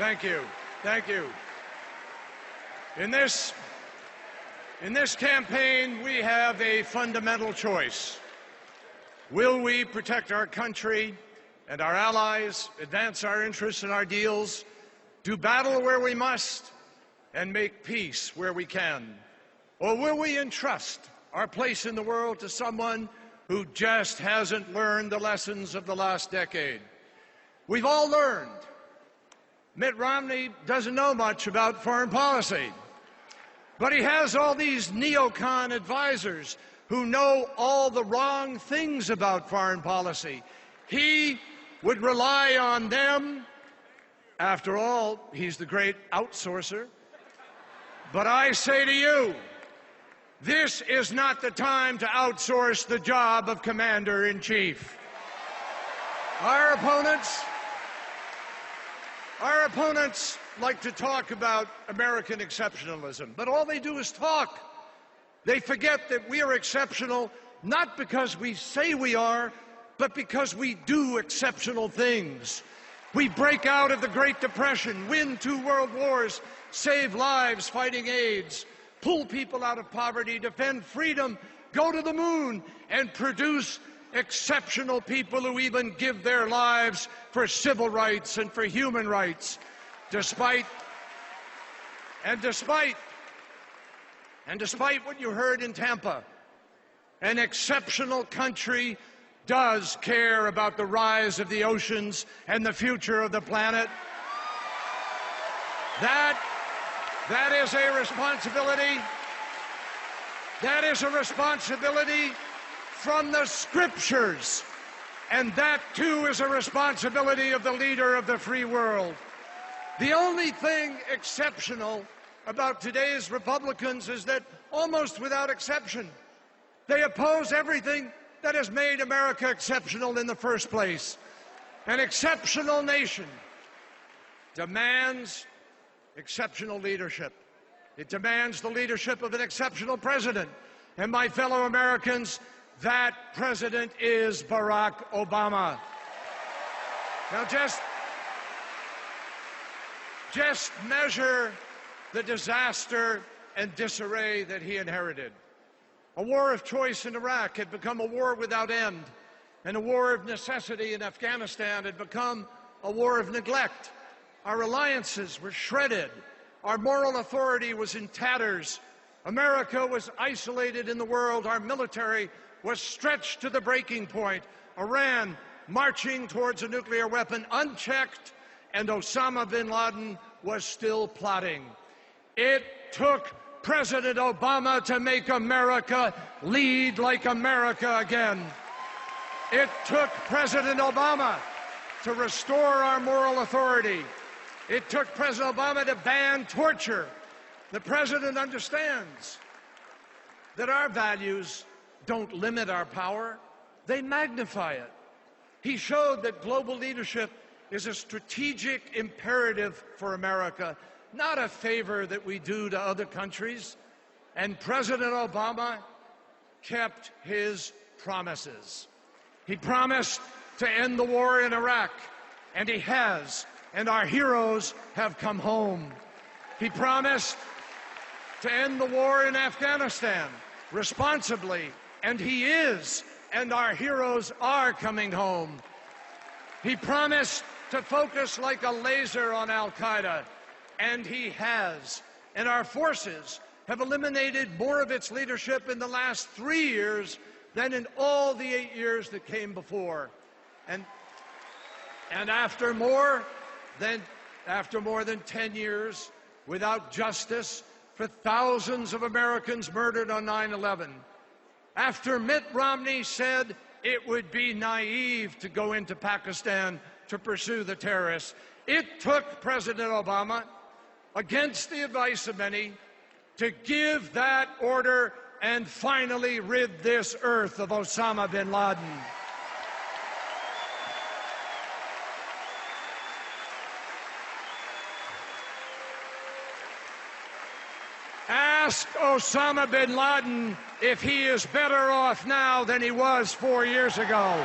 Thank you. Thank you. In this campaign, we have a fundamental choice. Will we protect our country and our allies, advance our interests and our deals, do battle where we must, and make peace where we can? Or will we entrust our place in the world to someone who just hasn't learned the lessons of the last decade? We've all learned. Mitt Romney doesn't know much about foreign policy, but he has all these neocon advisors who know all the wrong things about foreign policy. He would rely on them. After all, he's the great outsourcer. But I say to you, this is not the time to outsource the job of commander-in-chief. Our opponents like to talk about American exceptionalism, but all they do is talk. They forget that we are exceptional not because we say we are, but because we do exceptional things. We break out of the Great Depression, win 2 world wars, save lives fighting AIDS, pull people out of poverty, defend freedom, go to the moon, and produce exceptional people who even give their lives for civil rights and for human rights. Despite what you heard in Tampa, an exceptional country does care about the rise of the oceans and the future of the planet. That is a responsibility. That is a responsibility from the scriptures. And that, too, is a responsibility of the leader of the free world. The only thing exceptional about today's Republicans is that, almost without exception, they oppose everything that has made America exceptional in the first place. An exceptional nation demands exceptional leadership. It demands the leadership of an exceptional president. And my fellow Americans, that president is Barack Obama. Now just measure the disaster and disarray that he inherited. A war of choice in Iraq had become a war without end, and a war of necessity in Afghanistan had become a war of neglect. Our alliances were shredded. Our moral authority was in tatters. America was isolated in the world. Our military was stretched to the breaking point. Iran marching towards a nuclear weapon unchecked, and Osama bin Laden was still plotting. It took President Obama to make America lead like America again. It took President Obama to restore our moral authority. It took President Obama to ban torture. The president understands that our values don't limit our power, they magnify it. He showed that global leadership is a strategic imperative for America, not a favor that we do to other countries. And President Obama kept his promises. He promised to end the war in Iraq, and he has, and our heroes have come home. He promised to end the war in Afghanistan responsibly, and he is, and our heroes are coming home. He promised to focus like a laser on al-Qaeda, and he has. And our forces have eliminated more of its leadership in the last 3 years than in all the 8 years that came before. And after more than 10 years without justice for thousands of Americans murdered on 9/11, after Mitt Romney said it would be naive to go into Pakistan to pursue the terrorists, it took President Obama, against the advice of many, to give that order and finally rid this earth of Osama bin Laden. Ask Osama bin Laden if he is better off now than he was 4 years ago.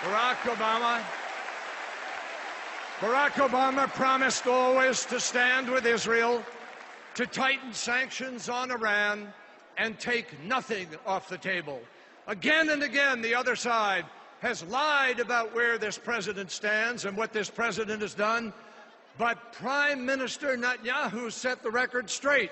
Barack Obama promised always to stand with Israel, to tighten sanctions on Iran, and take nothing off the table. Again and again, the other side has lied about where this president stands and what this president has done. But Prime Minister Netanyahu set the record straight.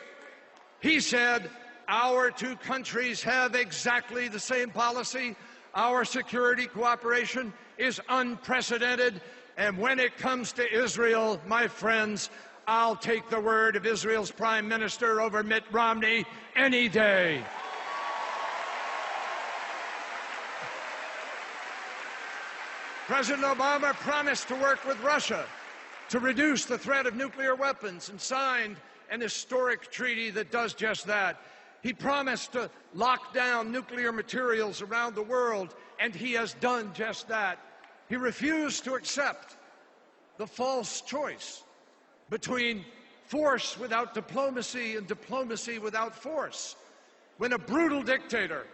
He said, our two countries have exactly the same policy. Our security cooperation is unprecedented. And when it comes to Israel, my friends, I'll take the word of Israel's Prime Minister over Mitt Romney any day. President Obama promised to work with Russia to reduce the threat of nuclear weapons and signed an historic treaty that does just that. He promised to lock down nuclear materials around the world, and he has done just that. He refused to accept the false choice between force without diplomacy and diplomacy without force. When a brutal dictator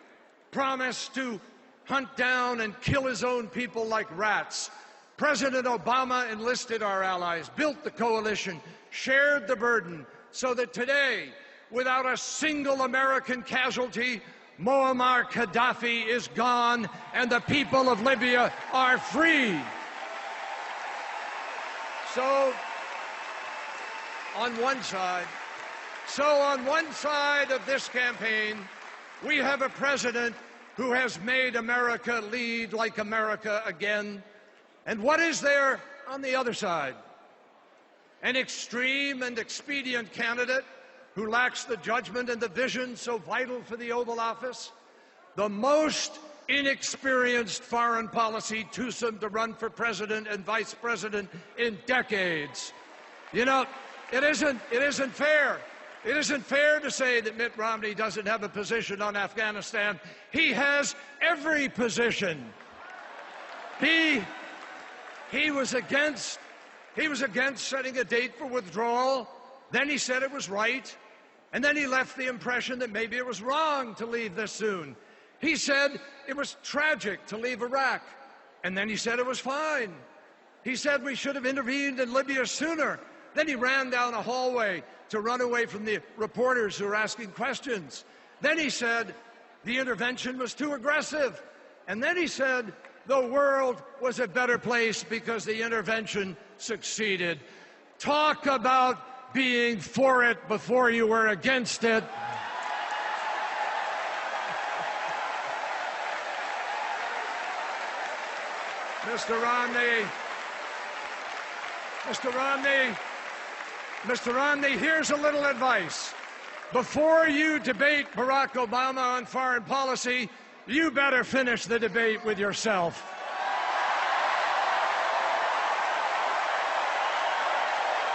promised to hunt down and kill his own people like rats, President Obama enlisted our allies, built the coalition, shared the burden, so that today, without a single American casualty, Muammar Gaddafi is gone and the people of Libya are free. So, on one side of this campaign, we have a president who has made America lead like America again. And what is there on the other side? An extreme and expedient candidate who lacks the judgment and the vision so vital for the Oval Office, the most inexperienced foreign policy twosome to run for president and vice president in decades. You know, it isn't fair. It isn't fair to say that Mitt Romney doesn't have a position on Afghanistan. He has every position. He was against setting a date for withdrawal. Then he said it was right. And then he left the impression that maybe it was wrong to leave this soon. He said it was tragic to leave Iraq. And then he said it was fine. He said we should have intervened in Libya sooner. Then he ran down a hallway to run away from the reporters who were asking questions. Then he said the intervention was too aggressive. And then he said the world was a better place because the intervention succeeded. Talk about being for it before you were against it. Mr. Romney, here's a little advice. Before you debate Barack Obama on foreign policy, you better finish the debate with yourself.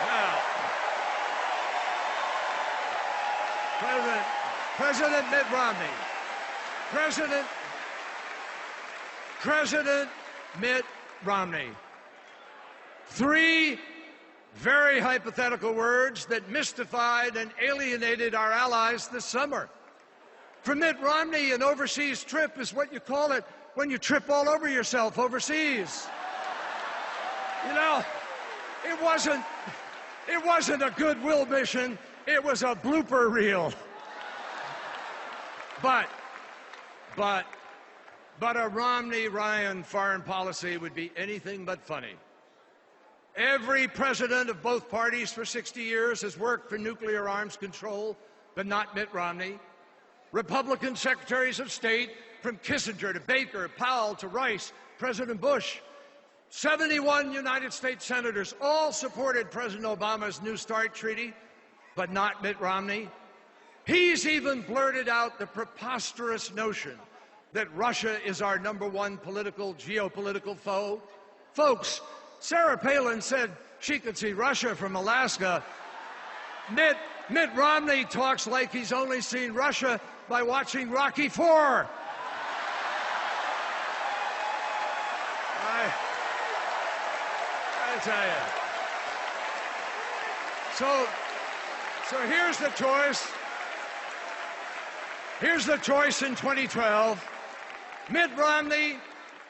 Now, President Mitt Romney, President Mitt Romney, three very hypothetical words that mystified and alienated our allies this summer. For Mitt Romney, an overseas trip is what you call it when you trip all over yourself overseas. You know, it wasn't a goodwill mission, it was a blooper reel. But a Romney-Ryan foreign policy would be anything but funny. Every president of both parties for 60 years has worked for nuclear arms control, but not Mitt Romney. Republican secretaries of state, from Kissinger to Baker, Powell to Rice, President Bush, 71 United States senators all supported President Obama's New START treaty, but not Mitt Romney. He's even blurted out the preposterous notion that Russia is our #1 geopolitical foe. Folks, Sarah Palin said she could see Russia from Alaska. Mitt Romney talks like he's only seen Russia by watching Rocky IV. I tell you. So here's the choice. Here's the choice in 2012. Mitt Romney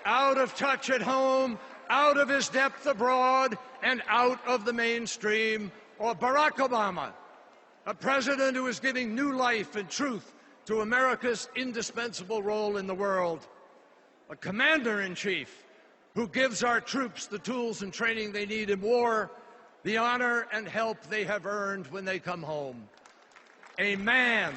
out of touch at home, out of his depth abroad, and out of the mainstream, or Barack Obama, a president who is giving new life and truth to America's indispensable role in the world, a commander-in-chief who gives our troops the tools and training they need in war, the honor and help they have earned when they come home. A man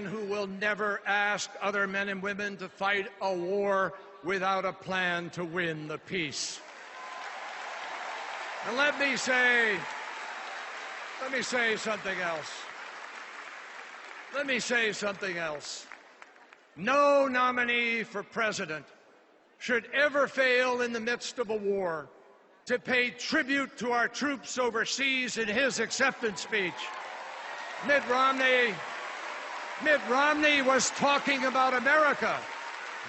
who will never ask other men and women to fight a war without a plan to win the peace. And let me say something else. Let me say something else. No nominee for president should ever fail in the midst of a war to pay tribute to our troops overseas in his acceptance speech. Mitt Romney was talking about America.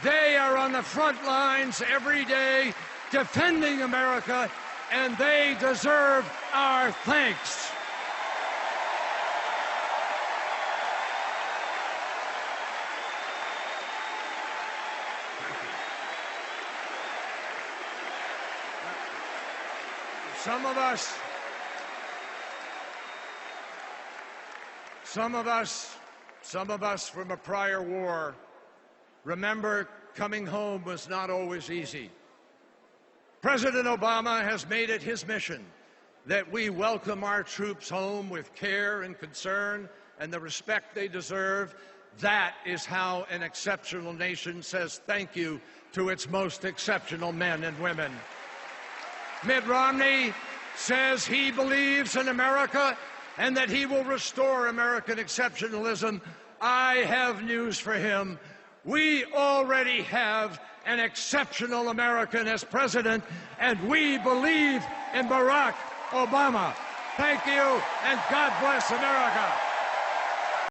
They are on the front lines every day defending America, and they deserve our thanks. Some of us from a prior war remember coming home was not always easy. President Obama has made it his mission that we welcome our troops home with care and concern and the respect they deserve. That is how an exceptional nation says thank you to its most exceptional men and women. Mitt Romney says he believes in America and that he will restore American exceptionalism. I have news for him. We already have an exceptional American as president, and we believe in Barack Obama. Thank you, and God bless America.